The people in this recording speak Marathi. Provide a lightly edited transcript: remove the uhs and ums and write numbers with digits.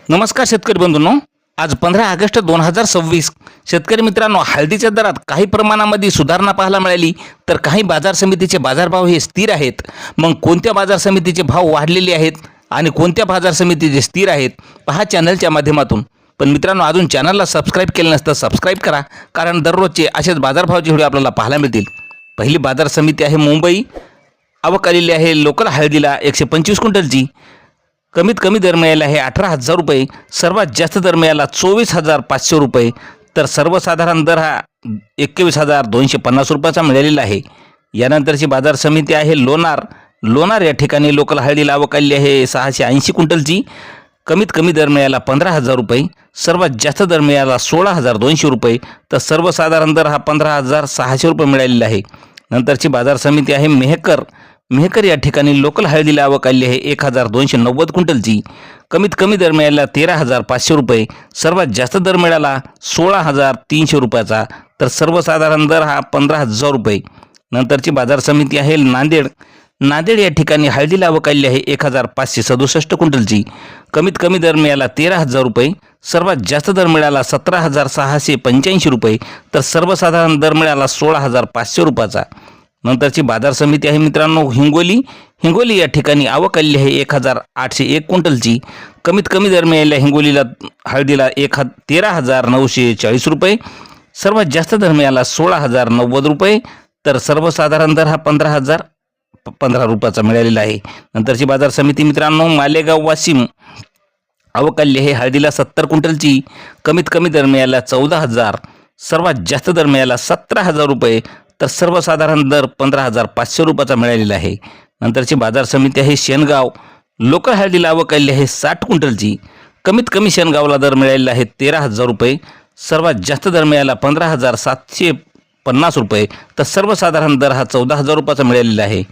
नमस्कार शेतकरी बंधूंनो, आज 15 ऑगस्ट 2026 शेतकरी मित्रांनो, हळदीच्या दरात काही प्रमाणामध्ये सुधारणा पाहायला मिळाली तर काही बाजार समितीचे बाजारभाव हे स्थिर आहेत। मग कोणत्या बाजार समितीचे भाव वाढलेले आहेत आणि कोणत्या बाजार समितीचे स्थिर आहेत पहा चॅनलच्या माध्यमातून। पण मित्रांनो, अजून चॅनलला सबस्क्राइब केलं नसतं सबस्क्राइब करा, कारण दररोजचे असेच बाजारभावाचे व्हिडिओ आपल्याला पाहायला मिळतील। पहिली बाजार समिती आहे मुंबई। आवक आलेली आहे लोकल हळदीला 125 क्विंटलची। कमीत कमी दर मिळाला आहे 18,000 रुपये, सर्वात जास्त दर मिळाला 24,500 रुपये, तर सर्वसाधारण दर हा 21,250 रुपयाचा मिळालेला आहे। यानंतरची बाजार समिती आहे लोणार या ठिकाणी लोकल हळदीला आवक आलेली आहे 680 क्विंटलची। कमीत कमी दर मिळाला 15,000 रुपये, सर्वात जास्त दर मिळाला 16,200 रुपये, तर सर्वसाधारण दर हा 15,600 रुपये मिळालेला आहे। नंतरची बाजार समिती आहे मेहकर या ठिकाणी लोकल हळदीला आवक आलेली आहे 1,290 क्विंटलची। कमीत कमी दर मिळाला 13,500 रुपये, सर्वात जास्त दर मिळाला 16,300 रुपयाचा, तर सर्वसाधारण दर हा 15,000 रुपये। नंतरची बाजार समिती आहे नांदेड या ठिकाणी हळदीला आवक आलेली आहे 1,567 क्विंटलची। कमीत कमी दर मिळाला 13,000 रुपये, सर्वात जास्त दर मिळाला 17,685 रुपये, तर सर्वसाधारण दर मिळाला 16,500 रुपयाचा। नंतरची बाजार समिती आहे मित्रांनो हिंगोली या ठिकाणी आवक आलेली आहे 1,801 क्विंटलची। कमीत कमी दर मिळाला हिंगोलीला हळदीला 13,940 रुपये, सर्वात जास्त दर मिळाला 16,090 रुपये, तर सर्वसाधारण दर हा 15,015 रुपयाचा मिळालेला आहे। नंतरची बाजार समिती मित्रांनो मालेगाव वाशिम। आवक आलेली आहे हळदीला 70 क्विंटलची। कमीत कमी दर मिळाला 14,000, सर्वात जास्त दर मिळाला 17,000 रुपये, तर सर्वसाधारण दर 15,500 रुपयाचा मिळालेला आहे। नंतरची बाजार समिती आहे शेनगाव। लोकल हळदीला आवक आलेली आहे 60 क्विंटलची। कमीत कमी शेनगावला दर मिळालेला आहे 13,000 रुपये, सर्वात जास्त दर मिळाला 15,750 रुपये, तर सर्वसाधारण दर हा 14,000 रुपयाचा मिळालेला आहे।